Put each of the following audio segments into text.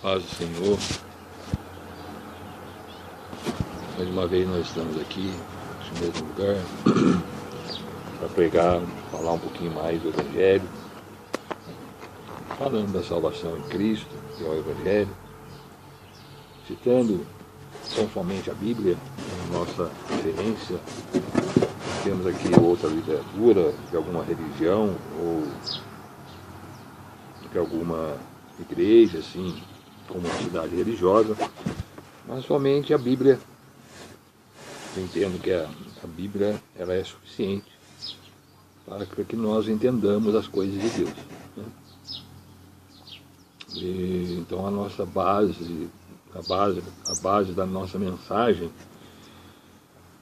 Paz do Senhor. Mais uma vez nós estamos aqui, nesse mesmo lugar, para pregar, falar um pouquinho mais do Evangelho, falando da salvação em Cristo, que é o Evangelho, citando tão somente a Bíblia, a nossa referência. Temos aqui outra literatura de alguma religião ou de alguma igreja, assim, como uma cidade religiosa, mas somente a Bíblia. Eu entendo que a Bíblia ela é suficiente para que nós entendamos as coisas de Deus, né? Então a nossa base, a base da nossa mensagem,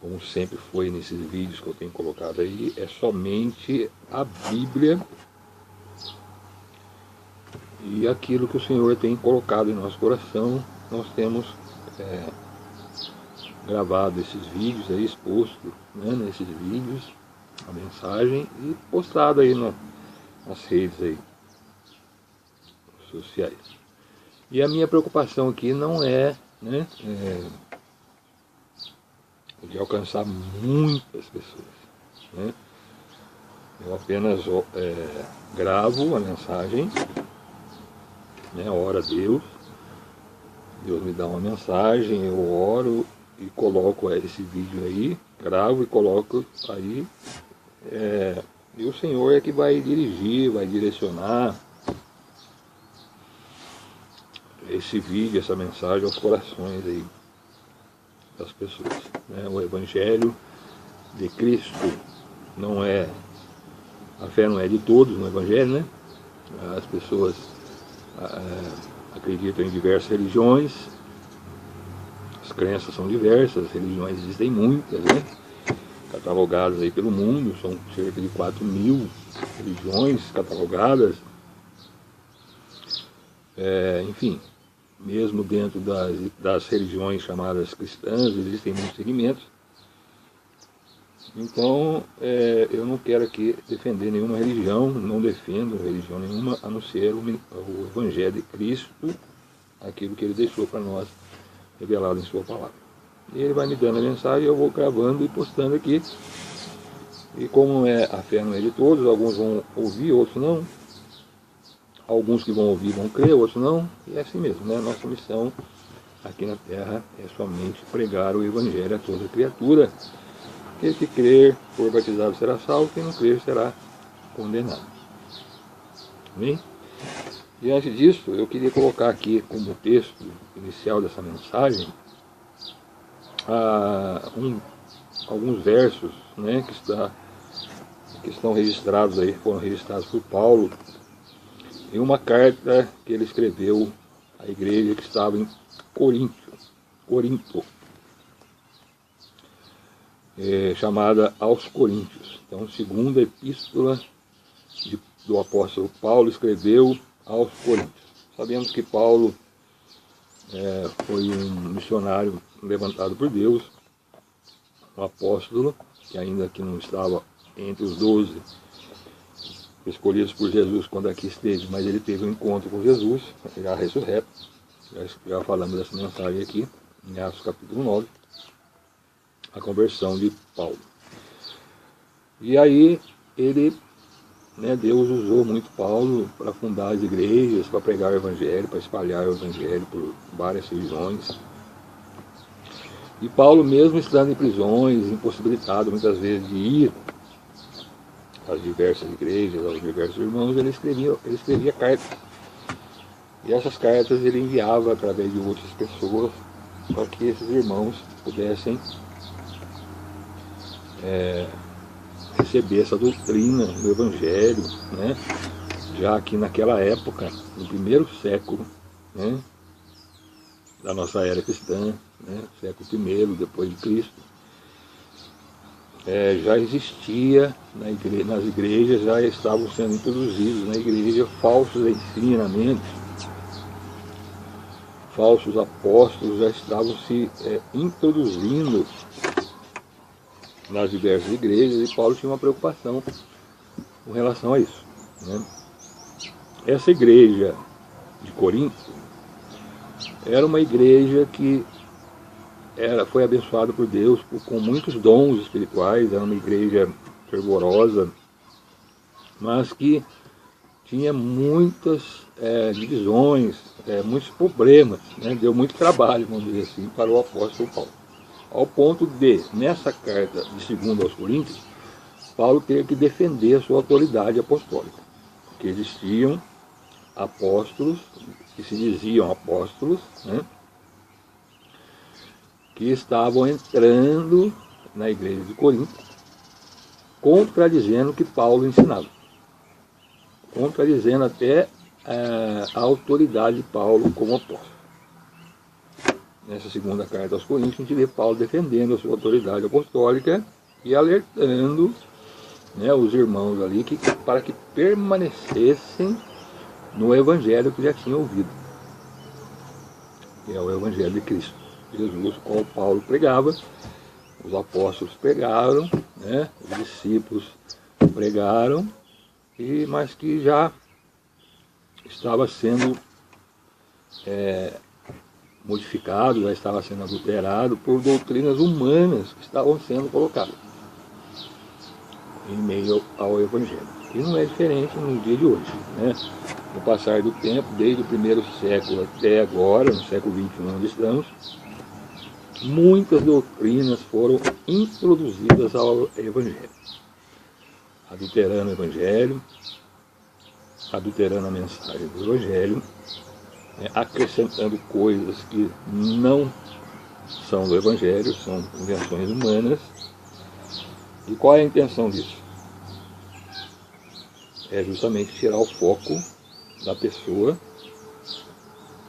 como sempre foi nesses vídeos que eu tenho colocado aí, é somente a Bíblia e aquilo que o Senhor tem colocado em nosso coração. Nós temos gravado esses vídeos aí, exposto, né, nesses vídeos, a mensagem, e postado aí nas redes aí, sociais. E a minha preocupação aqui não é, né, de alcançar muitas pessoas, né? Eu apenas gravo a mensagem, né, oro a Deus, Deus me dá uma mensagem, eu oro e coloco esse vídeo aí, gravo e coloco aí, e o Senhor é que vai dirigir, vai direcionar esse vídeo, essa mensagem aos corações aí das pessoas, né? O Evangelho de Cristo não é, a fé não é de todos no Evangelho, né? As pessoas acreditam em diversas religiões, as crenças são diversas, religiões existem muitas, né? Catalogadas aí pelo mundo, são cerca de 4.000 religiões catalogadas. Enfim, mesmo dentro das religiões chamadas cristãs, existem muitos segmentos. Então, eu não quero aqui defender nenhuma religião, não defendo religião nenhuma, a não ser o Evangelho de Cristo, aquilo que Ele deixou para nós, revelado em Sua Palavra. E Ele vai me dando a mensagem, eu vou gravando e postando aqui. E como a fé não é de todos, alguns vão ouvir, outros não. Alguns que vão ouvir vão crer, outros não. E é assim mesmo, né? Nossa missão aqui na Terra é somente pregar o Evangelho a toda criatura. Aquele que crer, for batizado, será salvo, quem não crer será condenado. Amém? Diante disso, eu queria colocar aqui como texto inicial dessa mensagem alguns versos, né, que estão registrados aí, foram registrados por Paulo em uma carta que ele escreveu à igreja que estava em Corinto, chamada aos Coríntios. Então, segunda epístola do apóstolo Paulo escreveu aos Coríntios. Sabemos que Paulo foi um missionário levantado por Deus, um apóstolo, que ainda que não estava entre os 12 escolhidos por Jesus quando aqui esteve, mas ele teve um encontro com Jesus, já ressurreto. Já falamos dessa mensagem aqui, em Atos capítulo 9, a conversão de Paulo. E aí, Deus usou muito Paulo para fundar as igrejas, para pregar o Evangelho, para espalhar o Evangelho por várias regiões. E Paulo, mesmo estando em prisões, impossibilitado muitas vezes de ir às diversas igrejas, aos diversos irmãos, ele escrevia cartas. E essas cartas ele enviava através de outras pessoas para que esses irmãos pudessem receber essa doutrina do Evangelho, né? Já que naquela época, no primeiro século, né, da nossa era cristã, né, século I depois de Cristo, já existia nas igrejas, já estavam sendo introduzidos na igreja falsos ensinamentos, falsos apóstolos já estavam se introduzindo nas diversas igrejas, e Paulo tinha uma preocupação com relação a isso, né? Essa igreja de Corinto era uma igreja que foi abençoada por Deus com muitos dons espirituais, era uma igreja fervorosa, mas que tinha muitas divisões, muitos problemas, né? Deu muito trabalho, vamos dizer assim, para o apóstolo Paulo. Ao ponto de, nessa carta de 2 aos Coríntios, Paulo ter que defender a sua autoridade apostólica, porque existiam apóstolos, que se diziam apóstolos, né, que estavam entrando na igreja de Corinto, contradizendo o que Paulo ensinava, contradizendo até a autoridade de Paulo como apóstolo. Nessa segunda carta aos Coríntios, a gente vê Paulo defendendo a sua autoridade apostólica e alertando, né, os irmãos ali para que permanecessem no evangelho que já tinham ouvido, que é o evangelho de Cristo Jesus, o qual Paulo pregava, os apóstolos pregaram, né, os discípulos pregaram, mas que já estava sendo modificado, já estava sendo adulterado por doutrinas humanas que estavam sendo colocadas em meio ao evangelho. E não é diferente no dia de hoje, né? No passar do tempo, desde o primeiro século até agora, no século XXI onde estamos, muitas doutrinas foram introduzidas ao evangelho, adulterando o evangelho, adulterando a mensagem do evangelho, acrescentando coisas que não são do evangelho, são invenções humanas. E qual é a intenção disso? É justamente tirar o foco da pessoa,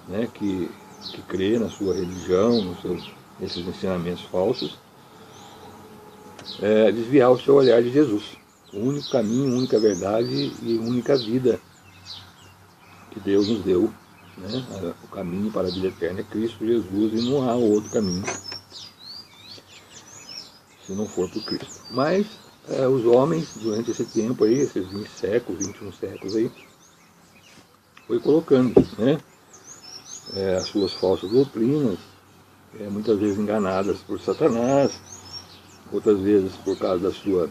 né, que crê na sua religião, nesses ensinamentos falsos, desviar o seu olhar de Jesus, o único caminho, única verdade e única vida que Deus nos deu, né? O caminho para a vida eterna é Cristo Jesus e não há outro caminho se não for por Cristo. Mas os homens, durante esse tempo aí, esses 20 séculos, 21 séculos aí, foi colocando, né, as suas falsas doutrinas, muitas vezes enganadas por Satanás, outras vezes por causa da sua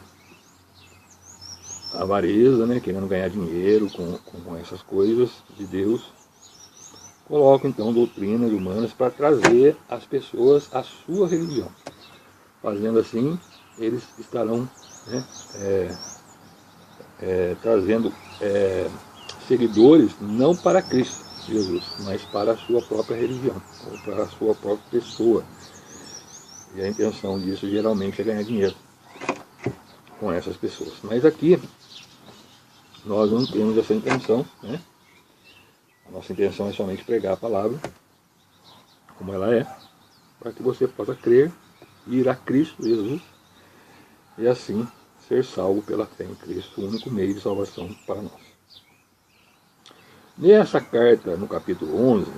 avareza, né, querendo ganhar dinheiro com essas coisas de Deus. Colocam então doutrinas humanas para trazer as pessoas à sua religião. Fazendo assim, eles estarão, né, trazendo seguidores não para Cristo Jesus, mas para a sua própria religião, ou para a sua própria pessoa. E a intenção disso geralmente é ganhar dinheiro com essas pessoas. Mas aqui nós não temos essa intenção, né? A nossa intenção é somente pregar a palavra como ela é, para que você possa crer, ir a Cristo Jesus e assim ser salvo pela fé em Cristo, o único meio de salvação para nós. Nessa carta, no capítulo 11,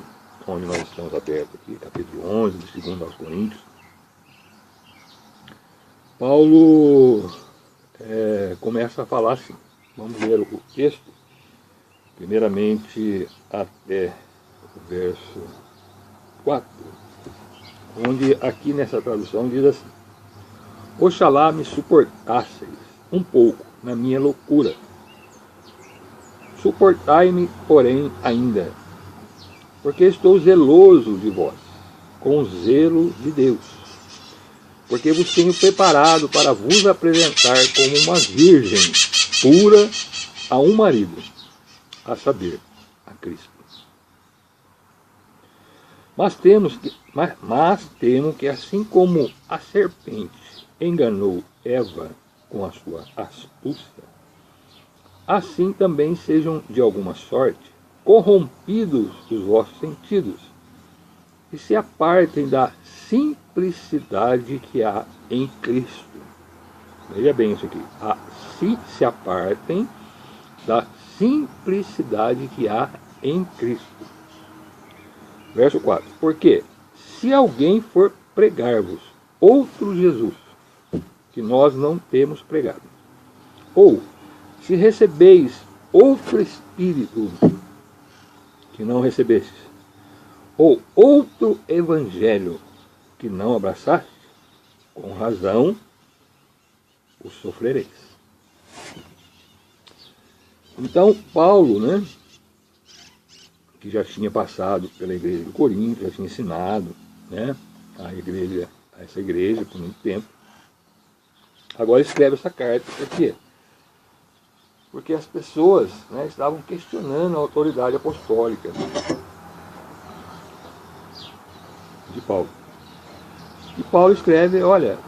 onde nós estamos abertos aqui, capítulo 11, de 2 aos Coríntios, Paulo começa a falar assim. Vamos ler o texto, primeiramente até o verso 4, onde aqui nessa tradução diz assim: Oxalá me suportasseis um pouco na minha loucura. Suportai-me, porém, ainda, porque estou zeloso de vós, com o zelo de Deus, porque vos tenho preparado para vos apresentar como uma virgem pura a um marido, a saber, a Cristo. Mas temo que assim como a serpente enganou Eva com a sua astúcia, assim também sejam de alguma sorte corrompidos os vossos sentidos e se apartem da simplicidade que há em Cristo. Veja bem isso aqui. Se apartem da simplicidade que há em Cristo. Verso 4. Porque se alguém for pregar-vos outro Jesus, que nós não temos pregado, ou se recebeis outro Espírito que não recebestes, ou outro evangelho que não abraçaste, com razão o sofrereis. Então, Paulo, né, que já tinha passado pela igreja de Corinto, já tinha ensinado, né, essa igreja por muito tempo, agora escreve essa carta. Por quê? Porque as pessoas, né, estavam questionando a autoridade apostólica de Paulo. E Paulo escreve, olha,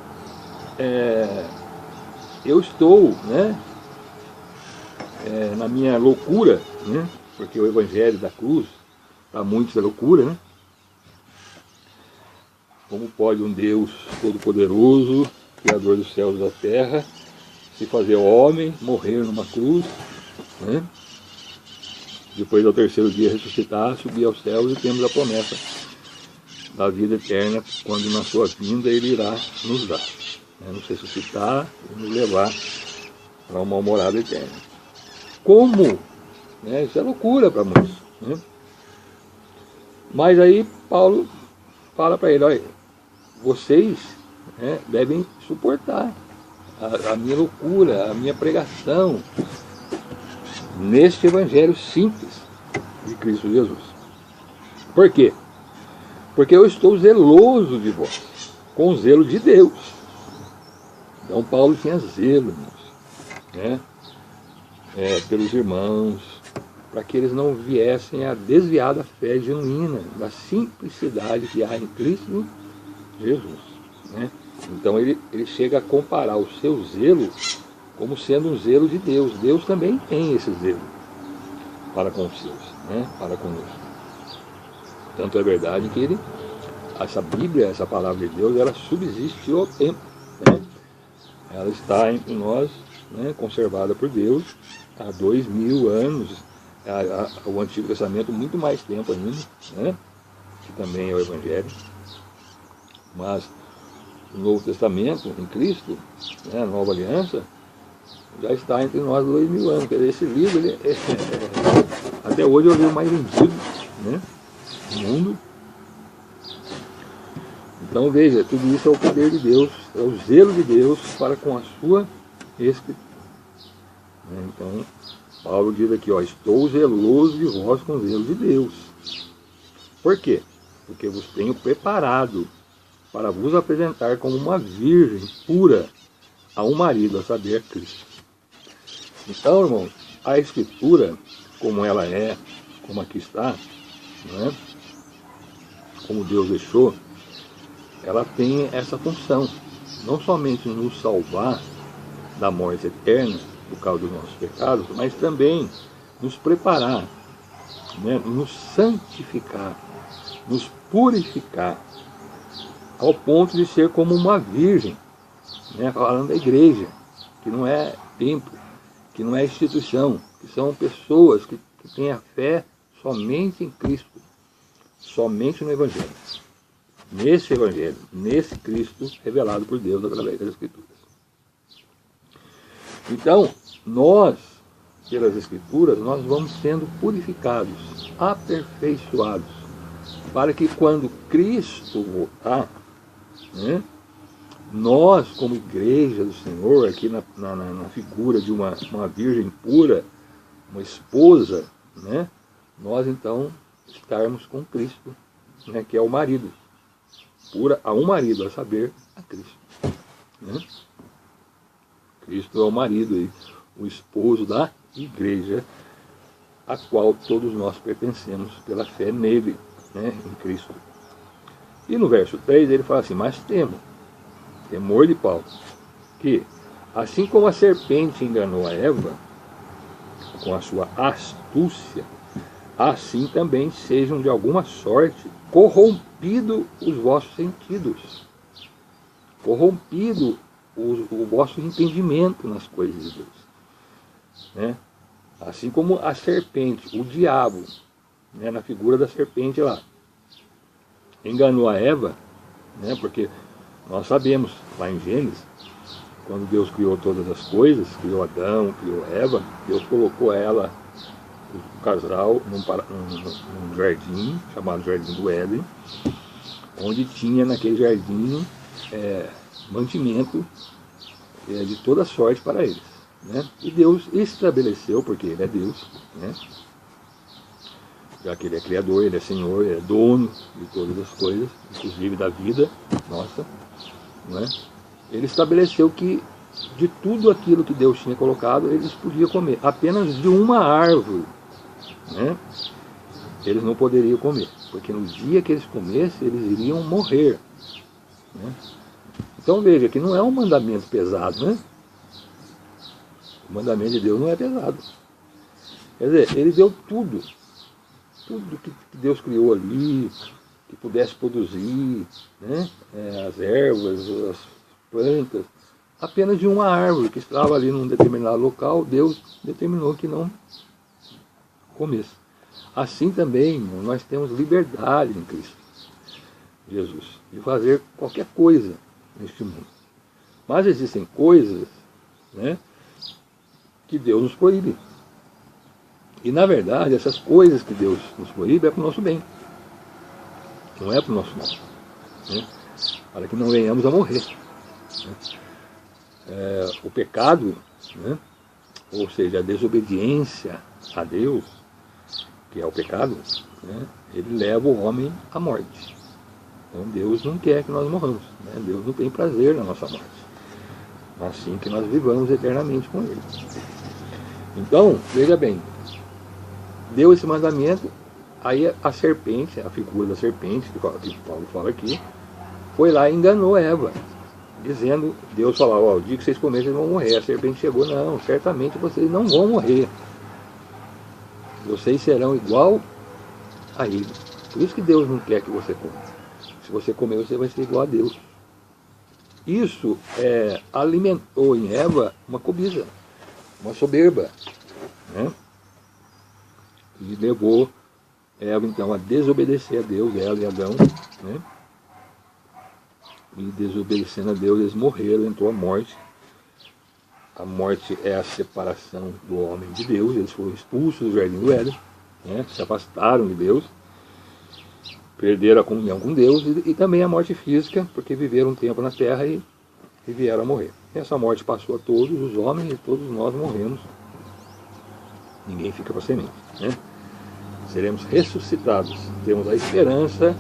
eu estou, né, na minha loucura, né, porque o evangelho da cruz, para muitos é loucura, né? Como pode um Deus todo-poderoso, Criador dos céus e da terra, se fazer homem, morrer numa cruz, né? Depois ao terceiro dia ressuscitar, subir aos céus, e temos a promessa da vida eterna, quando na sua vinda ele irá nos dar, né? Nos ressuscitar e nos levar para uma morada eterna. Como? Né? Isso é loucura para muitos, né? Mas aí Paulo fala para ele, olha, vocês, né, devem suportar a minha loucura, a minha pregação neste evangelho simples de Cristo Jesus. Por quê? Porque eu estou zeloso de vós, com o zelo de Deus. Então Paulo tinha zelo, irmãos, né, pelos irmãos, para que eles não viessem a desviar da fé genuína, da simplicidade que há em Cristo Jesus, né? Então ele chega a comparar o seu zelo como sendo um zelo de Deus. Deus também tem esse zelo para com os seus, né? Para conosco. Tanto é verdade que essa Bíblia, essa palavra de Deus, ela subsiste ao tempo, né? Ela está entre nós, né, conservada por Deus há 2000 anos, o Antigo Testamento muito mais tempo ainda, né, que também é o Evangelho. Mas o Novo Testamento, em Cristo, né, a Nova Aliança, já está entre nós 2000 anos. Quer dizer, esse livro, até hoje é o livro mais vendido, né, do mundo. Então veja, tudo isso é o poder de Deus, é o zelo de Deus para com a sua Escritura. Então, Paulo diz aqui, ó, estou zeloso de vós com o zelo de Deus. Por quê? Porque vos tenho preparado para vos apresentar como uma virgem pura a um marido, a saber, Cristo. Então, irmãos, a Escritura, como ela é, como aqui está, não é? Como Deus deixou, ela tem essa função, não somente nos salvar da morte eterna, por causa dos nossos pecados, mas também nos preparar, né, nos santificar, nos purificar, ao ponto de ser como uma virgem, né, falando da igreja, que não é templo, que não é instituição, que são pessoas que têm a fé somente em Cristo, somente no Evangelho. Nesse Evangelho, nesse Cristo revelado por Deus através das Escrituras. Então, nós, pelas Escrituras, nós vamos sendo purificados, aperfeiçoados, para que quando Cristo voltar, né, nós, como igreja do Senhor, aqui na figura de uma virgem pura, uma esposa, né, nós então estarmos com Cristo, né, que é o marido, pura a um marido, a saber, a Cristo, né? Cristo é o marido, o esposo da igreja, a qual todos nós pertencemos pela fé nele, né, em Cristo. E no verso 3 ele fala assim, mas temor de Paulo, que assim como a serpente enganou a Eva com a sua astúcia, assim também sejam de alguma sorte corrompidos os vossos sentidos, corrompido o vosso entendimento nas coisas de Deus, né? Assim como a serpente, o diabo, né, na figura da serpente lá, enganou a Eva, né, porque nós sabemos, lá em Gênesis, quando Deus criou todas as coisas, criou Adão, criou Eva, Deus colocou ela o casal num jardim, chamado Jardim do Éden, onde tinha naquele jardim mantimento de toda sorte para eles. Né? E Deus estabeleceu, porque Ele é Deus, né? Já que Ele é Criador, Ele é Senhor, Ele é dono de todas as coisas, inclusive da vida nossa, né? Ele estabeleceu que de tudo aquilo que Deus tinha colocado, eles podiam comer. Apenas de uma árvore, né, eles não poderiam comer, porque no dia que eles comessem, eles iriam morrer. Né? Então veja que não é um mandamento pesado, né? O mandamento de Deus não é pesado. Quer dizer, Ele deu tudo que Deus criou ali, que pudesse produzir, né? As ervas, as plantas, apenas de uma árvore que estava ali num determinado local, Deus determinou que não comesse. Assim também, irmão, nós temos liberdade em Cristo Jesus, de fazer qualquer coisa neste mundo. Mas existem coisas, né, que Deus nos proíbe. E na verdade, essas coisas que Deus nos proíbe é para o nosso bem. Não é para o nosso mal. Né? Para que não venhamos a morrer. Né? O pecado, né, ou seja, a desobediência a Deus, que é o pecado, né, ele leva o homem à morte. Então Deus não quer que nós morramos. Né? Deus não tem prazer na nossa morte. Mas sim que nós vivamos eternamente com Ele. Então, veja bem, deu esse mandamento, aí a serpente, a figura da serpente, que Paulo fala aqui, foi lá e enganou Eva, dizendo, Deus falava, o dia que vocês comerem, vocês vão morrer. A serpente chegou, não, certamente vocês não vão morrer. Vocês serão igual a Ele. Por isso que Deus não quer que você coma. Se você comer, você vai ser igual a Deus. Isso alimentou em Eva uma cobiça, uma soberba, né? E levou Eva, então, a desobedecer a Deus, ela e Adão, né? E desobedecendo a Deus, eles morreram, entrou a morte. A morte é a separação do homem de Deus, eles foram expulsos do jardim do Éden, né? Se afastaram de Deus, perderam a comunhão com Deus, e também a morte física, porque viveram um tempo na terra e vieram a morrer. Essa morte passou a todos os homens e todos nós morremos. Ninguém fica para semente, né? Seremos ressuscitados. Temos a esperança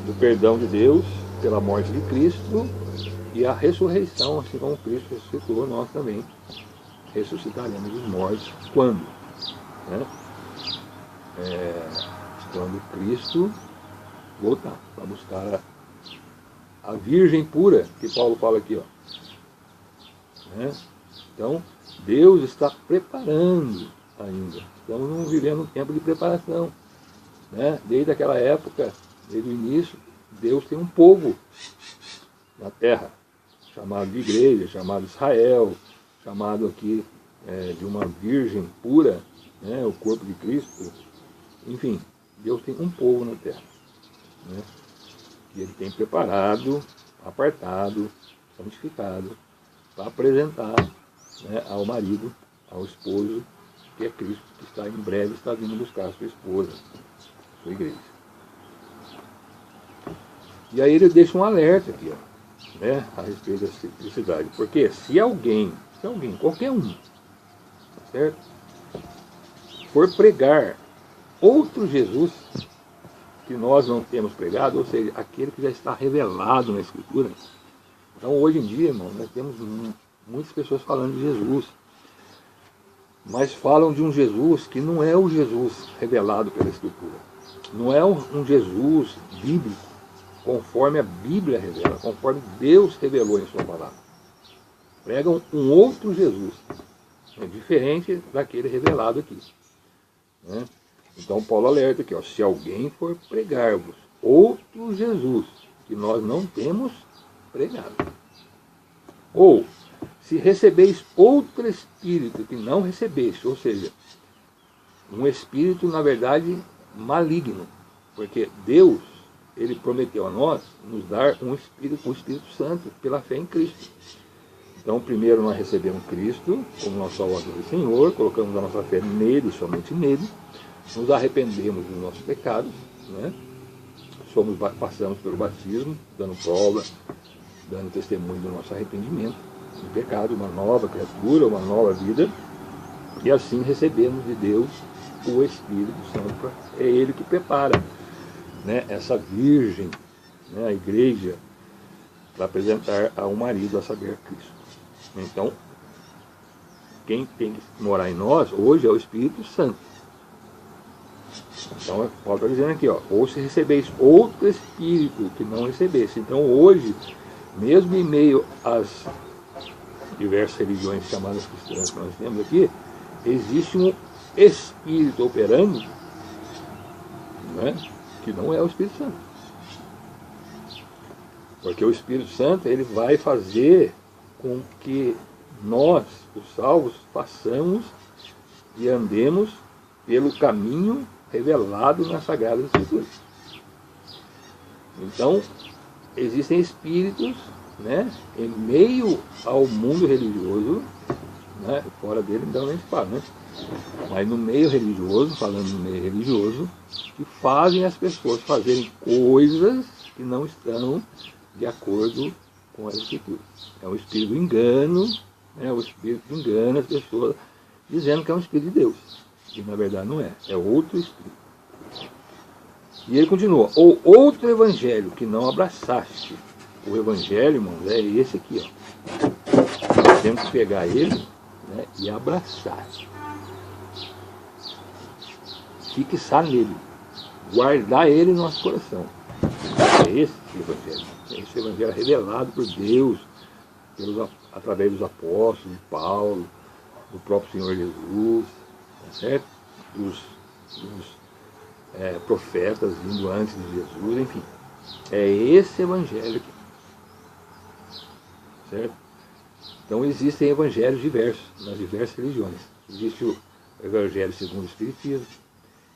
do perdão de Deus pela morte de Cristo e a ressurreição, assim como Cristo ressuscitou, nós também ressuscitaremos os mortos. Quando? Né? Quando Cristo voltar para buscar a Virgem pura, que Paulo fala aqui, ó. Né? Então, Deus está preparando ainda. Estamos vivendo um tempo de preparação. Né? Desde aquela época, desde o início, Deus tem um povo na terra, chamado de igreja, chamado Israel, chamado aqui de uma virgem pura, né? O corpo de Cristo. Enfim, Deus tem um povo na terra, né? Que Ele tem preparado, apartado, santificado, para apresentar, né, ao marido, ao esposo, que é Cristo, que está em breve está vindo buscar a sua esposa, a sua igreja. E aí ele deixa um alerta aqui, ó, né, a respeito da simplicidade. Porque se alguém, qualquer um, tá certo, for pregar outro Jesus que nós não temos pregado, ou seja, aquele que já está revelado na Escritura. Então hoje em dia, irmão, nós temos muitas pessoas falando de Jesus, mas falam de um Jesus que não é o Jesus revelado pela Escritura. Não é um Jesus bíblico, conforme a Bíblia revela, conforme Deus revelou em sua palavra. Pregam um outro Jesus, diferente daquele revelado aqui, né? Então Paulo alerta aqui, ó, se alguém for pregar-vos outro Jesus que nós não temos pregado, ou se recebeis outro espírito que não recebeste, ou seja, um espírito na verdade maligno, porque Deus, Ele prometeu a nós nos dar um Espírito Santo pela fé em Cristo. Então, primeiro nós recebemos Cristo como nosso Salvador e Senhor, colocamos a nossa fé nele, somente nele, nos arrependemos dos nossos pecados, né? Passamos pelo batismo, dando prova, dando testemunho do nosso arrependimento do pecado, uma nova criatura, uma nova vida, e assim recebemos de Deus o Espírito Santo. É Ele que prepara, né, essa virgem, né, a igreja, para apresentar ao marido, a saber, Cristo. Então, quem tem que morar em nós hoje é o Espírito Santo. Então, Paulo está dizendo aqui, ó, ou se recebeis outro Espírito que não recebesse. Então, hoje, mesmo em meio às diversas religiões chamadas cristãs que nós temos aqui, existe um Espírito operando, né, que não é o Espírito Santo. Porque o Espírito Santo, ele vai fazer com que nós, os salvos, façamos e andemos pelo caminho revelado nas Sagradas Escrituras. Então, existem espíritos, né, em meio ao mundo religioso, né, fora dele então nem se fala, né, mas no meio religioso, falando no meio religioso, que fazem as pessoas fazerem coisas que não estão de acordo com as Escrituras. É um espírito do engano, né, o espírito que engana as pessoas, dizendo que é um espírito de Deus. E na verdade não é, é outro espírito. E ele continua, ou outro evangelho que não abraçaste. O evangelho, irmãos, é esse aqui, ó. Nós temos que pegar ele, né, e abraçar. Fixar nele, guardar ele no nosso coração. É esse evangelho. É esse evangelho revelado por Deus, através dos apóstolos, de Paulo, do próprio Senhor Jesus, tá certo? Dos profetas vindo antes de Jesus, enfim. É esse evangelho aqui. Certo? Então existem evangelhos diversos, nas diversas religiões. Existe o evangelho segundo o Espiritismo,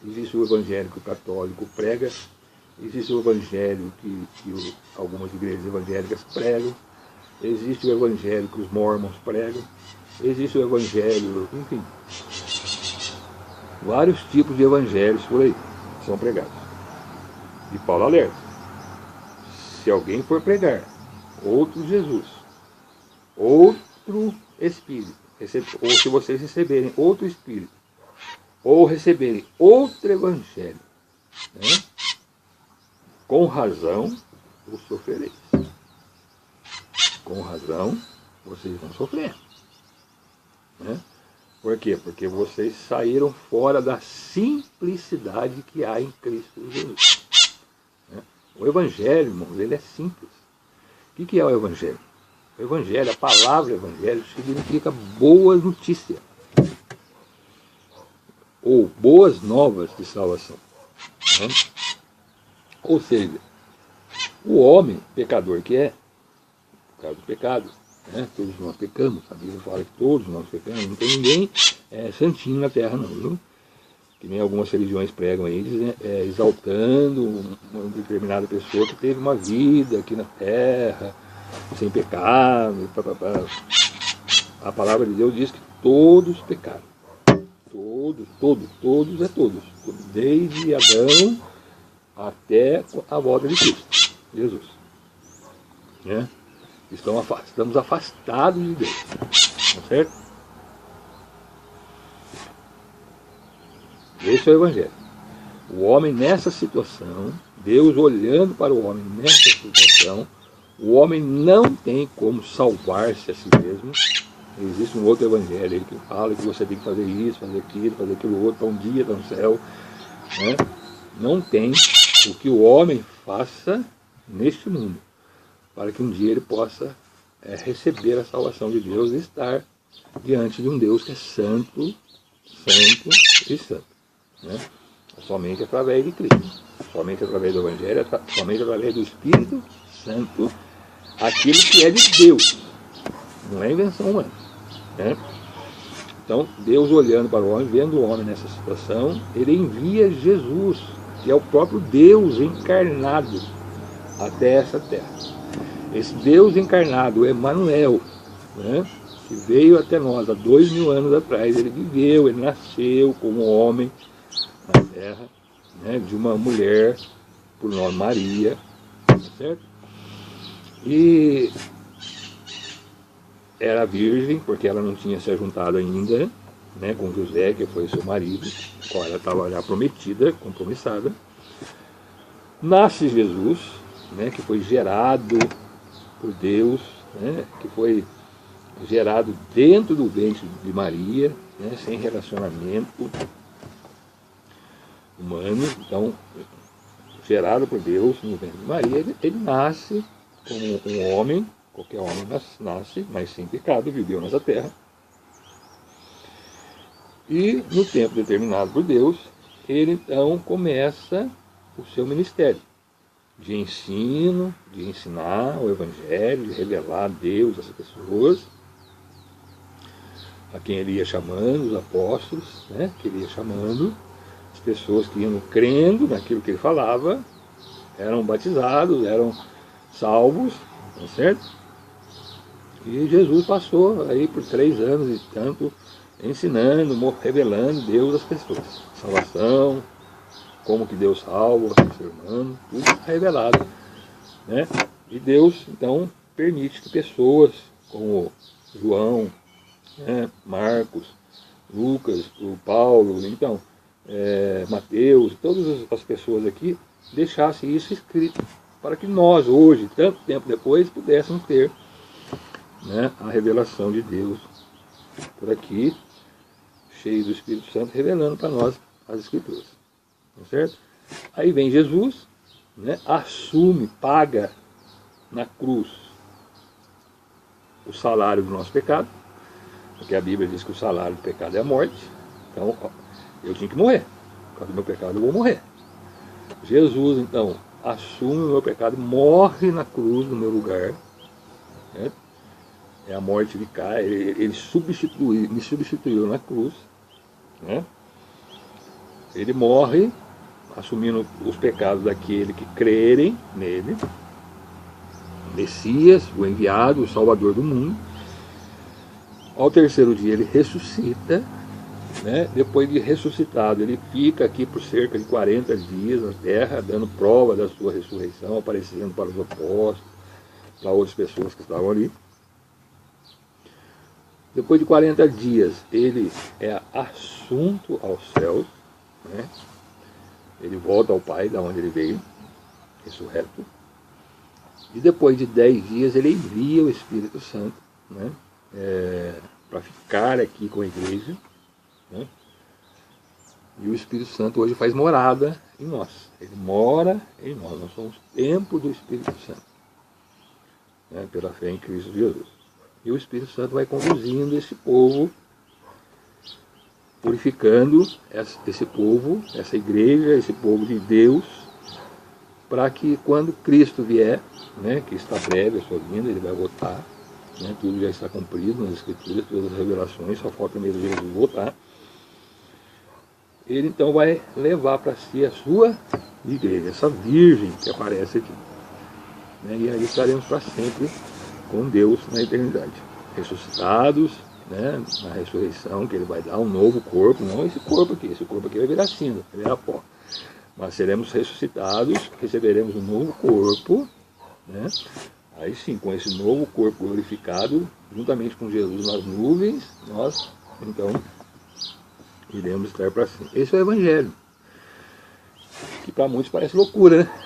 existe o evangelho que o católico prega, existe o evangelho que algumas igrejas evangélicas pregam, existe o evangelho que os mormons pregam, existe o evangelho, enfim, vários tipos de evangelhos por aí são pregados. E Paulo alerta: se alguém for pregar outro Jesus, outro Espírito, ou se vocês receberem outro Espírito, ou receberem outro Evangelho, né, com razão o sofrereis. Com razão vocês vão sofrer. Né? Por quê? Porque vocês saíram fora da simplicidade que há em Cristo Jesus. Né? O Evangelho, irmãos, ele é simples. O que é o Evangelho? O Evangelho, a palavra Evangelho, significa boa notícia. Ou boas novas de salvação. Né? Ou seja, o homem pecador que é, por causa do pecado, né? Todos nós pecamos, a Bíblia fala que todos nós pecamos, não tem ninguém santinho na terra não, viu? Que nem algumas religiões pregam aí, exaltando uma determinada pessoa que teve uma vida aqui na terra, sem pecado, A palavra de Deus diz que todos pecaram. Todos é todos. Desde Adão até a volta de Cristo, Jesus. Né? Estamos afastados de Deus. Tá certo? Esse é o Evangelho. O homem nessa situação, Deus olhando para o homem nessa situação, o homem não tem como salvar-se a si mesmo. Existe um outro evangelho aí que fala que você tem que fazer isso, fazer aquilo outro, para um dia estar no céu. Né? Não tem o que o homem faça neste mundo, para que um dia ele possa receber a salvação de Deus e estar diante de um Deus que é santo e santo. Né? Somente através de Cristo, somente através do Evangelho, somente através do Espírito Santo, aquilo que é de Deus, não é invenção humana. Né? Então, Deus olhando para o homem, vendo o homem nessa situação, ele envia Jesus, que é o próprio Deus encarnado, até essa terra. Esse Deus encarnado, o Emanuel, né, que veio até nós há 2000 anos atrás. Ele viveu, ele nasceu como homem na terra, né, de uma mulher por nome Maria, certo? E era virgem, porque ela não tinha se ajuntado ainda, né, com José, que foi seu marido, com qual ela estava já prometida, compromissada. Nasce Jesus, né, que foi gerado por Deus, né, que foi gerado dentro do ventre de Maria, né, sem relacionamento humano. Então, gerado por Deus no ventre de Maria, ele nasce como um homem, qualquer homem nasce, mas sem pecado, viveu nessa terra. E no tempo determinado por Deus, ele então começa o seu ministério de ensino, de ensinar o Evangelho, de revelar a Deus às pessoas, a quem ele ia chamando, os apóstolos, né, que ele ia chamando. As pessoas que iam crendo naquilo que ele falava, eram batizados, eram salvos, tá certo? E Jesus passou aí por 3 anos e tanto, ensinando, revelando Deus às pessoas. Salvação, como que Deus salva o ser humano, tudo revelado, né? E Deus, então, permite que pessoas como João, né, Marcos, Lucas, o Paulo, então, Mateus, todas as pessoas aqui, deixassem isso escrito, para que nós hoje, tanto tempo depois, pudéssemos ter, né, a revelação de Deus por aqui, cheio do Espírito Santo, revelando para nós as Escrituras. Tá certo? Aí vem Jesus, né, assume, paga na cruz o salário do nosso pecado, porque a Bíblia diz que o salário do pecado é a morte. Então, eu tinha que morrer. Por causa do meu pecado, eu vou morrer. Jesus, então, assume o meu pecado, morre na cruz no meu lugar, né? É a morte de cá, ele me substituiu na cruz, né? Ele morre, assumindo os pecados daquele que crerem nele, Messias, o enviado, o Salvador do mundo. Ao terceiro dia ele ressuscita, né? Depois de ressuscitado, ele fica aqui por cerca de 40 dias na terra, dando prova da sua ressurreição, aparecendo para os apóstolos, para outras pessoas que estavam ali. Depois de 40 dias, ele é assunto aos céus, né? Ele volta ao Pai, da onde ele veio, ressurreto. E depois de 10 dias, ele envia o Espírito Santo, né, para ficar aqui com a igreja, né? E o Espírito Santo hoje faz morada em nós. Ele mora em nós. Nós somos templo do Espírito Santo, né, pela fé em Cristo Jesus. E o Espírito Santo vai conduzindo esse povo, purificando esse povo, essa igreja, esse povo de Deus, para que quando Cristo vier, né, que está breve a sua vinda, ele vai voltar, né, tudo já está cumprido nas Escrituras, todas as revelações, só falta mesmo Jesus voltar. Ele então vai levar para si a sua igreja, essa virgem que aparece aqui, né, e aí estaremos para sempre com Deus na eternidade, ressuscitados, né, na ressurreição, que ele vai dar um novo corpo, não esse corpo aqui vai virar cinza, vai virar pó, mas seremos ressuscitados, receberemos um novo corpo, né, aí sim, com esse novo corpo glorificado, juntamente com Jesus nas nuvens, nós então iremos estar para cima. Esse é o Evangelho, que para muitos parece loucura, né?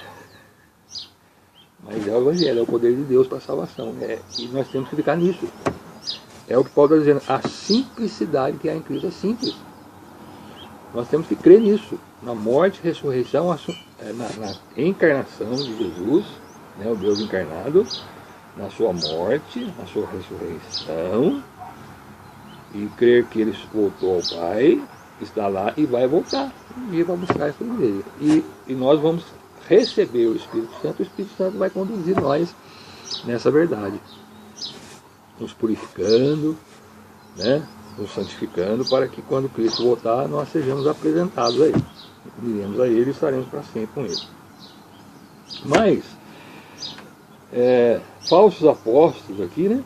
Mas é o Evangelho, é o poder de Deus para a salvação. E nós temos que ficar nisso. É o que Paulo está dizendo, a simplicidade que há em Cristo é simples. Nós temos que crer nisso, na morte, ressurreição, na encarnação de Jesus, né, o Deus encarnado, na sua morte, na sua ressurreição, e crer que ele voltou ao Pai, está lá e vai voltar um dia para buscar essa igreja. E nós vamos receber o Espírito Santo vai conduzir nós nessa verdade, nos purificando, né, nos santificando, para que quando Cristo voltar, nós sejamos apresentados a Ele. Iremos a Ele e estaremos para sempre com Ele. Mas, falsos apóstolos aqui, né,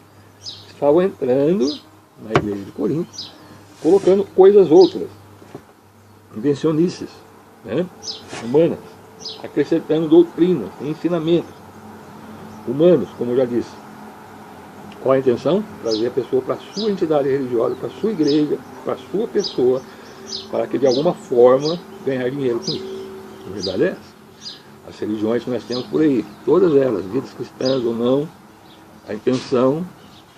estavam entrando na igreja de Corinto, colocando coisas outras, invencionices, né, humanas, acrescentando doutrinas, ensinamentos humanos, como eu já disse. Qual a intenção? Trazer a pessoa para a sua entidade religiosa, para a sua igreja, para a sua pessoa, para que de alguma forma ganhar dinheiro com isso. A verdade é essa. As religiões que nós temos por aí, todas elas, vidas cristãs ou não, a intenção,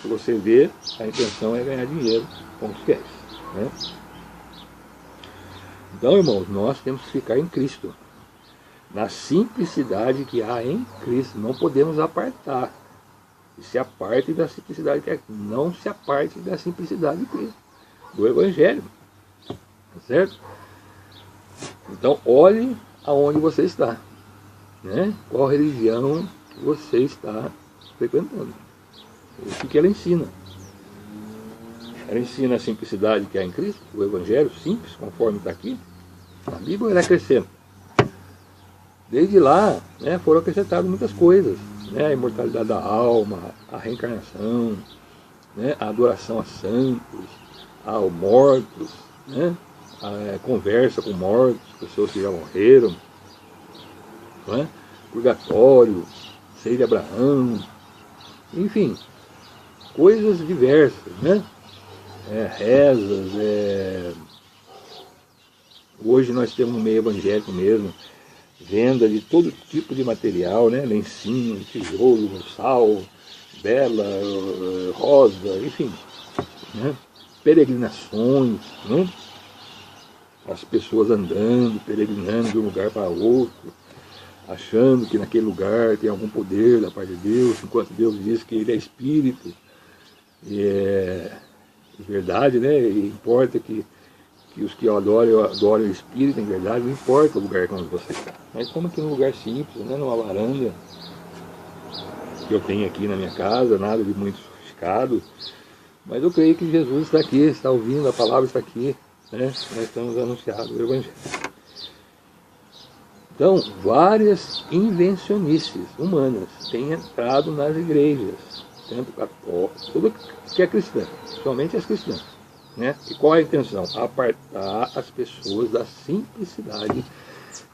se você vê, a intenção é ganhar dinheiro com os fiéis, né? Então, irmãos, nós temos que ficar em Cristo, na simplicidade que há em Cristo. Não podemos apartar. E se aparte da simplicidade que há. Não se aparte da simplicidade de Cristo, do Evangelho. Tá certo? Então, olhe aonde você está, né? Qual religião você está frequentando. O que ela ensina? Ela ensina a simplicidade que há em Cristo, o Evangelho simples, conforme está aqui. A Bíblia ela acrescenta. Desde lá, né, foram acrescentadas muitas coisas, né? A imortalidade da alma, a reencarnação, né? A adoração a santos, aos mortos, né? A conversa com mortos, pessoas que já morreram, né? Purgatório, seio de Abraão, enfim, coisas diversas, né? Rezas, hoje nós temos no meio evangélico mesmo, venda de todo tipo de material, né? Lencinho, tijolo, sal, vela, rosa, enfim, né? Peregrinações, né? As pessoas andando, peregrinando de um lugar para outro, achando que naquele lugar tem algum poder da parte de Deus, enquanto Deus diz que Ele é Espírito. E é verdade, né? E importa que os que adoram o Espírito em verdade, não importa o lugar onde você está. Mas como aqui num lugar simples, né? Numa varanda que eu tenho aqui na minha casa, nada de muito sofisticado, mas eu creio que Jesus está aqui, está ouvindo, a palavra está aqui, né? Nós estamos anunciando o Evangelho. Então, várias invencionices humanas têm entrado nas igrejas, tanto católicas, tudo que é cristã, somente as cristãs, né? E qual é a intenção? Apartar as pessoas da simplicidade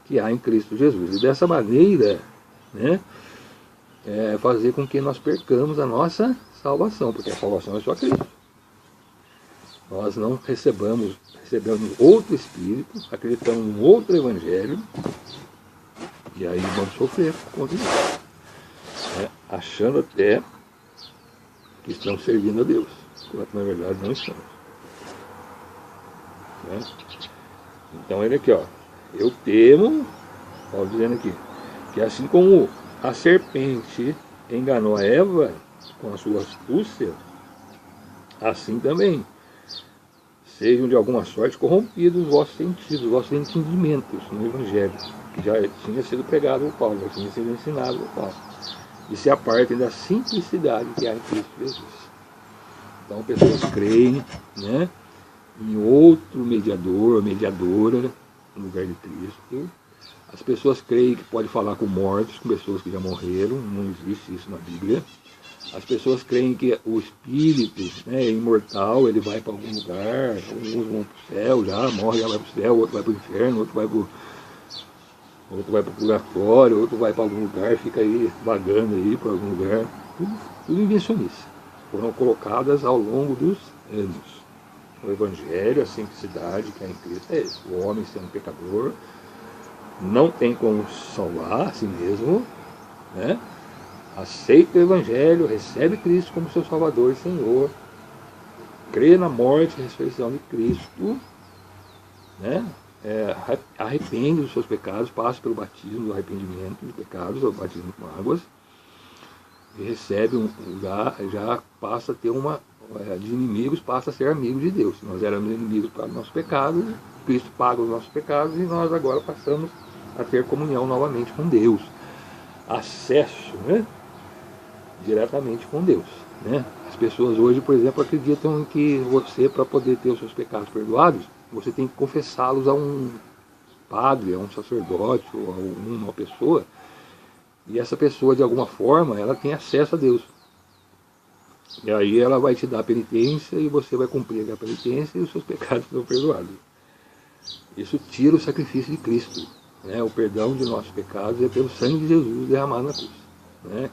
que há em Cristo Jesus. E dessa maneira, né, fazer com que nós percamos a nossa salvação, porque a salvação é só Cristo. Nós não recebemos outro Espírito, acreditamos em outro Evangelho, e aí vamos sofrer com isso, né? Achando até que estamos servindo a Deus, quando na verdade não estamos, né? Então ele aqui, ó, eu temo, ó, dizendo aqui, que assim como a serpente enganou a Eva com a sua astúcia, assim também sejam de alguma sorte corrompidos os vossos sentidos, os vossos entendimentos no Evangelho, que já tinha sido pregado por Paulo, já tinha sido ensinado por Paulo, e se apartem da simplicidade que há em Cristo Jesus. Então pessoas creem, né, em outro mediador, mediadora, no lugar de Cristo. As pessoas creem que pode falar com mortos, com pessoas que já morreram, não existe isso na Bíblia. As pessoas creem que o espírito, né, é imortal, ele vai para algum lugar, alguns vão para o céu já, morre, já vai para o céu, outro vai para o inferno, outro vai para o purgatório, outro vai para algum lugar, fica aí vagando aí para algum lugar. Tudo invencionice. Foram colocadas ao longo dos anos. O Evangelho, a simplicidade que é em Cristo é esse. O homem sendo pecador não tem como salvar a si mesmo, né? Aceita o Evangelho, recebe Cristo como seu Salvador e Senhor, crê na morte e ressurreição de Cristo, né? Arrepende dos seus pecados, passa pelo batismo do arrependimento de pecados, o batismo com águas, e recebe já passa a ter de inimigos, passa a ser amigo de Deus. Nós éramos inimigos para os nossos pecados, Cristo paga os nossos pecados e nós agora passamos a ter comunhão novamente com Deus, acesso, né, diretamente com Deus, né? As pessoas hoje, por exemplo, acreditam que você, para poder ter os seus pecados perdoados, você tem que confessá-los a um padre, a um sacerdote ou a uma pessoa, e essa pessoa de alguma forma ela tem acesso a Deus. E aí ela vai te dar a penitência e você vai cumprir a penitência e os seus pecados serão perdoados. Isso tira o sacrifício de Cristo, né? O perdão de nossos pecados é pelo sangue de Jesus derramado na cruz, né?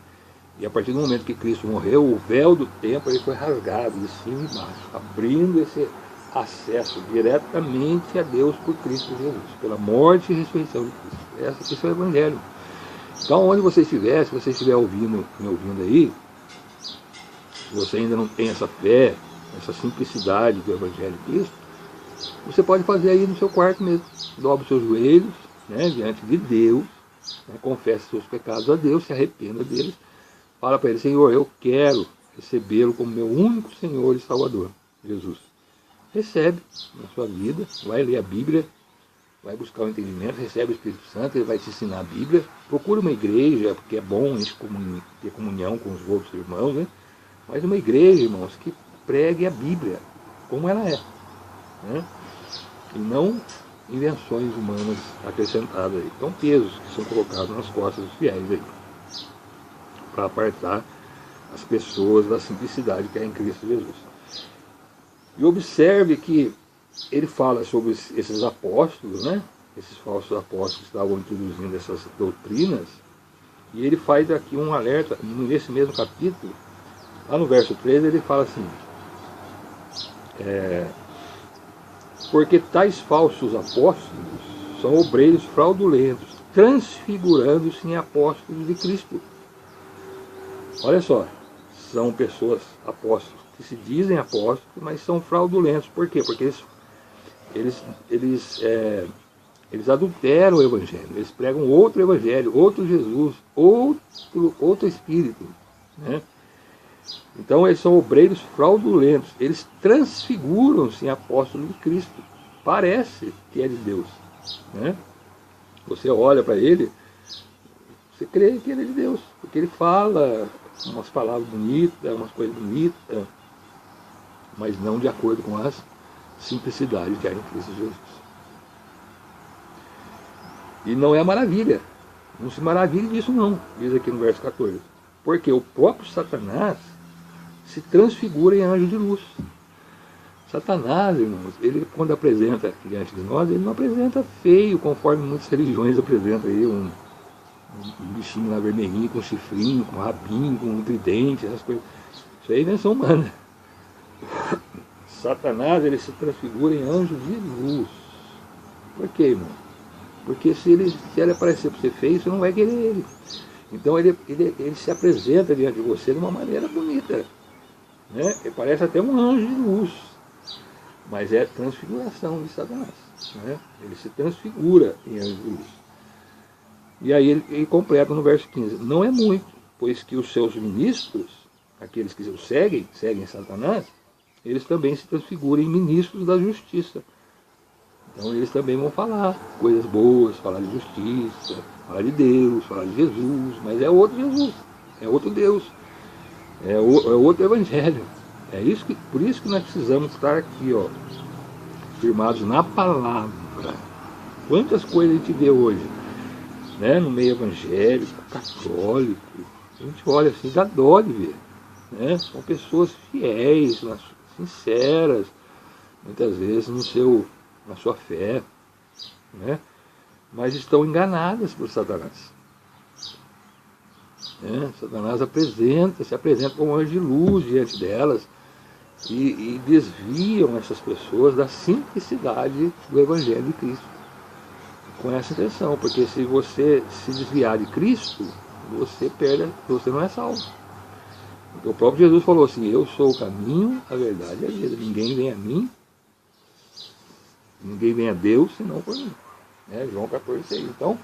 E a partir do momento que Cristo morreu, o véu do templo ele foi rasgado de cima e baixo, abrindo esse acesso diretamente a Deus por Cristo Jesus, pela morte e ressurreição de Cristo. Esse é o Evangelho. Então, onde você estiver, se você estiver me ouvindo aí, se você ainda não tem essa fé, essa simplicidade do Evangelho de Cristo, você pode fazer aí no seu quarto mesmo. Dobre os seus joelhos, né, diante de Deus, né, confesse seus pecados a Deus, se arrependa deles, fala para ele: Senhor, eu quero recebê-lo como meu único Senhor e Salvador, Jesus. Recebe na sua vida, vai ler a Bíblia, vai buscar o entendimento, recebe o Espírito Santo, ele vai te ensinar a Bíblia. Procura uma igreja, porque é bom a gente ter comunhão com os outros irmãos, né? Mas uma igreja, irmãos, que pregue a Bíblia como ela é, né? E não invenções humanas acrescentadas aí. Então, pesos que são colocados nas costas dos fiéis aí, para apartar as pessoas da simplicidade que é em Cristo Jesus. E observe que ele fala sobre esses apóstolos, né? Esses falsos apóstolos que estavam introduzindo essas doutrinas, e ele faz aqui um alerta, nesse mesmo capítulo, lá no verso 13, ele fala assim: porque tais falsos apóstolos são obreiros fraudulentos, transfigurando-se em apóstolos de Cristo. Olha só, são pessoas, apóstolos, que se dizem apóstolos, mas são fraudulentos. Por quê? Porque eles adulteram o Evangelho, eles pregam outro Evangelho, outro Jesus, outro Espírito, né? Então eles são obreiros fraudulentos, eles transfiguram-se em apóstolos de Cristo. Parece que é de Deus, né? Você olha para ele, você crê que ele é de Deus, porque ele fala umas palavras bonitas, umas coisas bonitas, mas não de acordo com as simplicidades que há em Cristo Jesus. E não é maravilha, não se maravilhe disso não, diz aqui no verso 14. Porque o próprio Satanás se transfigura em anjo de luz. Satanás, irmãos, ele quando apresenta diante de nós, ele não apresenta feio, conforme muitas religiões apresentam aí, um bichinho lá vermelhinho, com chifrinho, com rabinho, com um tridente, essas coisas. Isso aí é invenção humana. Satanás, ele se transfigura em anjo de luz. Por quê, irmão? Porque se ele aparecer para você feio, você não vai querer ele. Então ele se apresenta diante de você de uma maneira bonita, né? Ele parece até um anjo de luz, mas é transfiguração de Satanás, né? Ele se transfigura em anjo de luz. E aí ele completa no verso 15: não é muito, pois que os seus ministros, aqueles que o seguem Satanás, eles também se transfiguram em ministros da justiça. Então eles também vão falar coisas boas, falar de justiça, falar de Deus, falar de Jesus, mas é outro Jesus, é outro Deus, é outro Evangelho. Por isso que nós precisamos estar aqui, ó, firmados na palavra. Quantas coisas a gente vê hoje, né, no meio evangélico, católico, a gente olha assim, dá dó de ver, né? São pessoas fiéis, sinceras, muitas vezes na sua fé, né? Mas estão enganadas por Satanás. Satanás se apresenta como um anjo de luz diante delas e desviam essas pessoas da simplicidade do Evangelho de Cristo. Com essa intenção, porque se você se desviar de Cristo, você não é salvo. O próprio Jesus falou assim: eu sou o caminho, a verdade e a vida. Ninguém vem a mim, ninguém vem a Deus senão por mim. João 14,6. Então,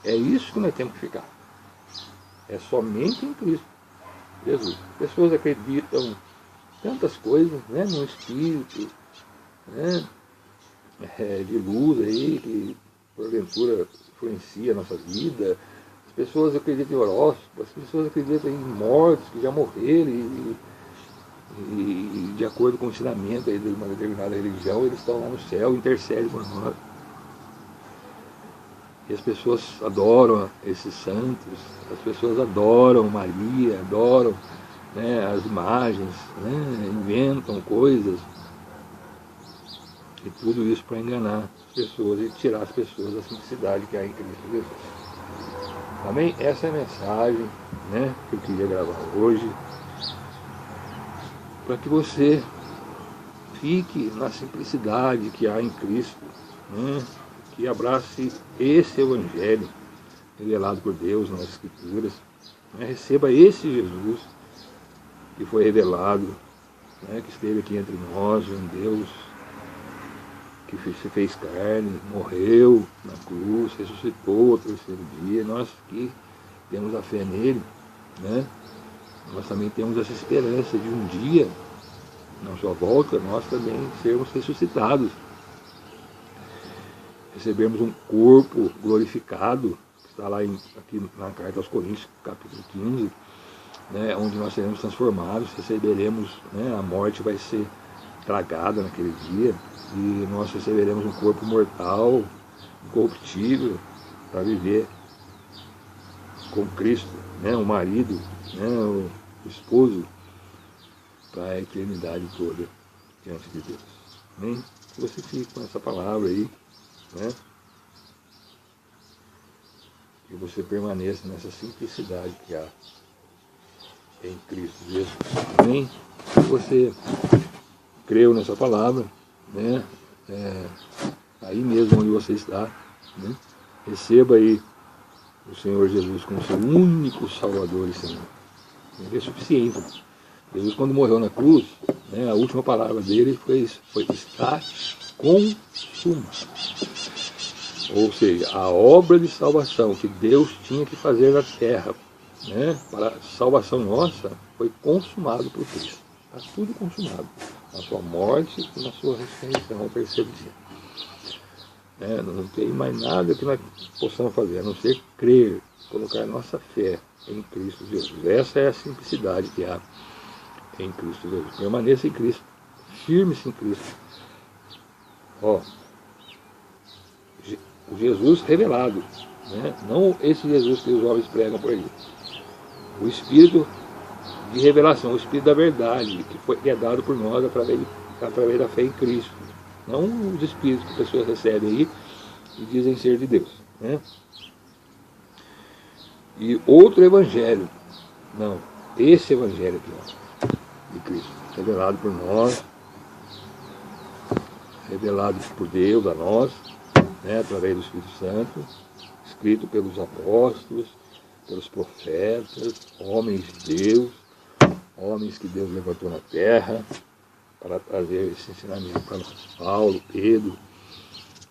é isso que nós temos que ficar. É somente em Cristo Jesus. As pessoas acreditam tantas coisas, né, no Espírito, né, de luz aí, que porventura influencia a nossa vida. As pessoas acreditam em horóscopo, as pessoas acreditam em mortos que já morreram e de acordo com o ensinamento aí de uma determinada religião, eles estão lá no céu, intercedem por nós. E as pessoas adoram esses santos, as pessoas adoram Maria, adoram né, as imagens, né, inventam coisas, e tudo isso para enganar as pessoas e tirar as pessoas da simplicidade que há em Cristo Jesus. Amém? Essa é a mensagem, né, que eu queria gravar hoje, para que você fique na simplicidade que há em Cristo, né, que abrace esse Evangelho revelado por Deus nas Escrituras, né, receba esse Jesus que foi revelado, né, que esteve aqui entre nós, um Deus que se fez carne, morreu na cruz, ressuscitou ao terceiro dia. Nós que temos a fé nele, né, nós também temos essa esperança de um dia, na sua volta, nós também sermos ressuscitados, recebermos um corpo glorificado, que está lá aqui na carta aos Coríntios, capítulo 15, né, onde nós seremos transformados, receberemos, né, a morte vai ser tragada naquele dia, e nós receberemos um corpo mortal, incorruptível, para viver com Cristo, né, o marido, né, o esposo, para a eternidade toda diante de Deus. Amém? Que você fique com essa palavra aí, né? Que você permaneça nessa simplicidade que há em Cristo Jesus. Amém? Se você creu nessa palavra, né, aí mesmo onde você está, né, receba aí o Senhor Jesus como seu único Salvador e Senhor. Ele é suficiente. Jesus, quando morreu na cruz, né, a última palavra dele foi está consumado. Ou seja, a obra de salvação que Deus tinha que fazer na terra, né, para a salvação nossa, foi consumado por Cristo. Está tudo consumado. Na sua morte e na sua ressurreição ao terceiro dia. Não tem mais nada que nós possamos fazer, a não ser crer, colocar nossa fé em Cristo Jesus. Essa é a simplicidade que há em Cristo Jesus. Permaneça em Cristo, firme-se em Cristo. Ó, o Jesus revelado, né? Não esse Jesus que os homens pregam por aí. O Espírito de revelação, o Espírito da verdade, que é dado por nós através da fé em Cristo. Não os Espíritos que pessoas recebem aí e dizem ser de Deus, né? E outro Evangelho, não, esse Evangelho aqui, ó, de Cristo, revelado por nós, revelado por Deus a nós, né, através do Espírito Santo, escrito pelos apóstolos, pelos profetas, homens de Deus, homens que Deus levantou na terra para trazer esse ensinamento para nós. Paulo, Pedro,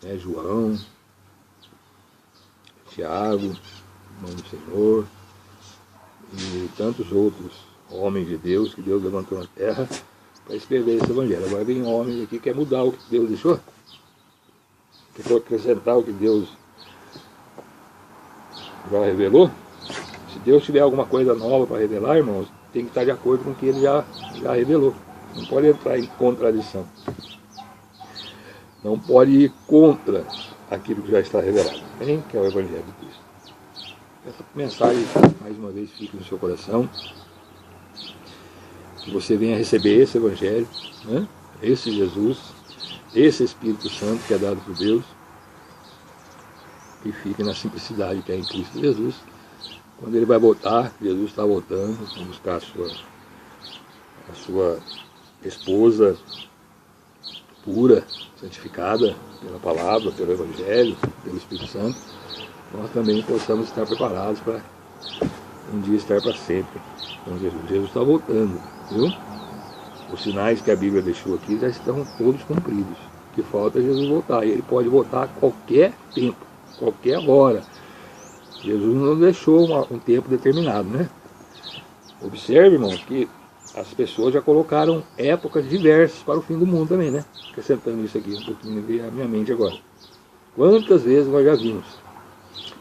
né, João, Tiago, irmão do Senhor, e tantos outros homens de Deus que Deus levantou na terra para escrever esse Evangelho. Agora vem homens aqui que quer mudar o que Deus deixou, quer acrescentar o que Deus já revelou. Se Deus tiver alguma coisa nova para revelar, irmãos, tem que estar de acordo com o que Ele já revelou. Não pode entrar em contradição. Não pode ir contra aquilo que já está revelado, hein? Que é o Evangelho de Cristo. Essa mensagem, mais uma vez, fica no seu coração. Que você venha receber esse Evangelho, né? Esse Jesus, esse Espírito Santo que é dado por Deus, e fique na simplicidade que é em Cristo Jesus. Quando Ele vai voltar, Jesus está voltando, para buscar a sua esposa pura, santificada pela palavra, pelo Evangelho, pelo Espírito Santo. Nós também possamos estar preparados para um dia estar para sempre com Jesus. Jesus está voltando, viu? Os sinais que a Bíblia deixou aqui já estão todos cumpridos. O que falta é Jesus voltar. E Ele pode voltar a qualquer tempo, qualquer hora. Jesus não deixou um tempo determinado, né? Observe, irmão, que as pessoas já colocaram épocas diversas para o fim do mundo também, né? Acrescentando isso aqui, um pouquinho veio à minha mente agora. Quantas vezes nós já vimos?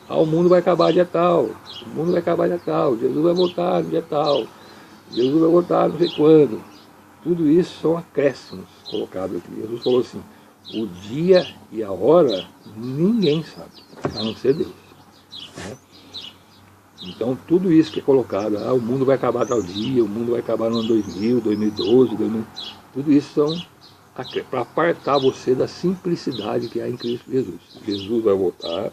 O mundo vai acabar dia tal, o mundo vai acabar dia tal, Jesus vai voltar no dia tal, Jesus vai voltar não sei quando. Tudo isso são acréscimos colocados aqui. Jesus falou assim, o dia e a hora ninguém sabe, a não ser Deus. Né? Então tudo isso que é colocado, o mundo vai acabar tal dia, o mundo vai acabar no ano 2000, 2012, tudo isso são para apartar você da simplicidade que há em Cristo Jesus. Jesus vai voltar,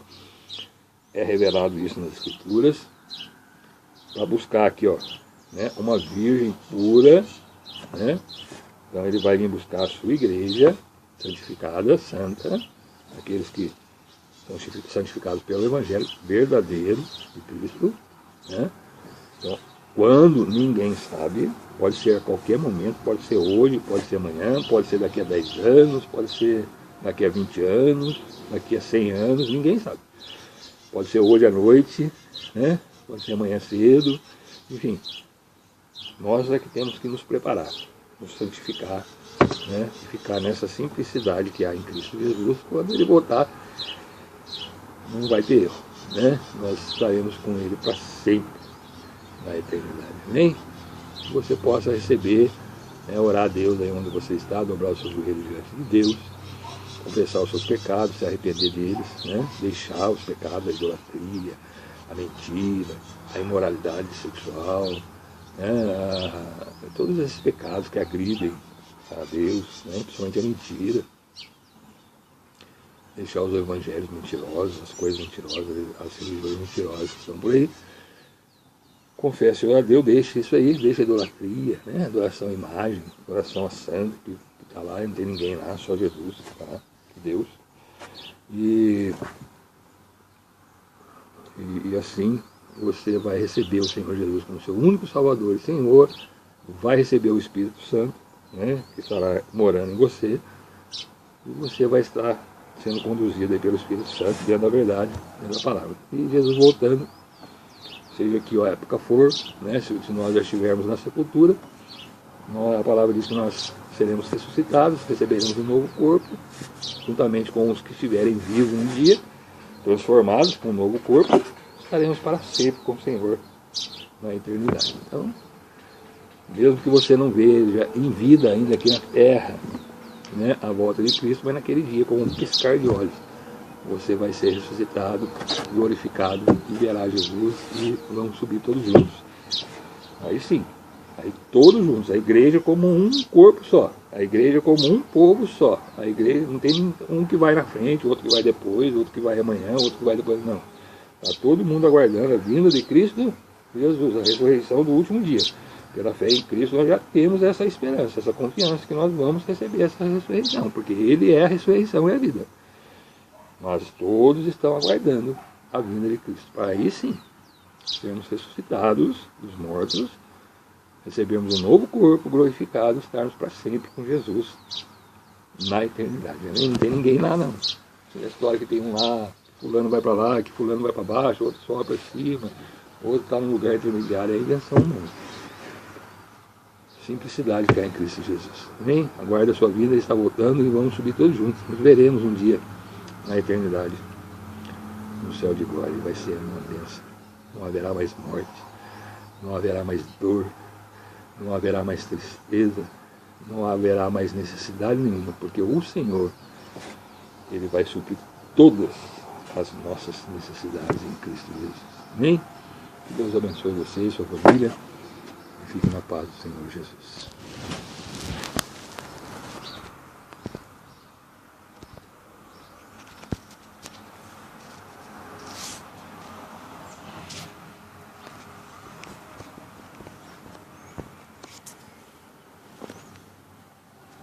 é revelado isso nas Escrituras, para buscar aqui, né, uma virgem pura, né? Então ele vai vir buscar a sua igreja santificada, santa, aqueles que são santificados pelo Evangelho verdadeiro de Cristo, né? Então, quando ninguém sabe, pode ser a qualquer momento, pode ser hoje, pode ser amanhã, pode ser daqui a 10 anos, pode ser daqui a 20 anos, daqui a 100 anos, ninguém sabe. Pode ser hoje à noite, né? Pode ser amanhã cedo, enfim. Nós é que temos que nos preparar, nos santificar, né? E ficar nessa simplicidade que há em Cristo Jesus. Quando ele voltar, não vai ter erro, né? Nós estaremos com ele para sempre na eternidade. Amém? Que você possa receber, né, orar a Deus aí onde você está, dobrar os seus joelhos diante de Deus, confessar os seus pecados, se arrepender deles, né? Deixar os pecados, a idolatria, a mentira, a imoralidade sexual, né? Todos esses pecados que agridem a Deus, né? Principalmente a mentira. Deixar os evangelhos mentirosos, as coisas mentirosas, as religiões mentirosas que estão por aí. Confesse a Deus, deixe isso aí, deixe a idolatria, né? Adoração à imagem, adoração a santo, que está lá, não tem ninguém lá, só Jesus, tá? Deus. E assim você vai receber o Senhor Jesus como seu único Salvador e Senhor, vai receber o Espírito Santo, né? Que estará morando em você, e você vai estar sendo conduzido aí pelo Espírito Santo, dentro da verdade, dentro da palavra. E Jesus voltando, seja que a época for, né, se nós já estivermos na sepultura, a palavra diz que nós seremos ressuscitados, receberemos um novo corpo, juntamente com os que estiverem vivos um dia, transformados com um novo corpo, estaremos para sempre com o Senhor na eternidade. Então, mesmo que você não veja em vida ainda aqui na terra, né, a volta de Cristo, mas naquele dia, com um piscar de olhos, você vai ser ressuscitado, glorificado, e verá Jesus e vão subir todos juntos. Aí sim, aí todos juntos, a igreja como um corpo só, a igreja como um povo só. A igreja não tem um que vai na frente, outro que vai depois, outro que vai amanhã, outro que vai depois, não. Está todo mundo aguardando a vinda de Cristo Jesus, a ressurreição do último dia. Pela fé em Cristo nós já temos essa esperança, essa confiança que nós vamos receber essa ressurreição, porque Ele é a ressurreição e a vida. Mas todos estão aguardando a vinda de Cristo. Para aí sim, sermos ressuscitados dos mortos, recebemos um novo corpo glorificado, estarmos para sempre com Jesus na eternidade. Não tem ninguém lá não. Essa história que tem um lá, fulano vai para lá, que fulano vai para baixo, outro sobe para cima, outro está num lugar intermediário, é invenção humana. Simplicidade que há em Cristo Jesus. Amém? Aguarde a sua vida, Ele está voltando e vamos subir todos juntos. Nos veremos um dia na eternidade, no céu de glória. Vai ser uma bênção. Não haverá mais morte, não haverá mais dor, não haverá mais tristeza, não haverá mais necessidade nenhuma, porque o Senhor, Ele vai suprir todas as nossas necessidades em Cristo Jesus. Amém? Que Deus abençoe você e sua família. Fique na paz do Senhor Jesus.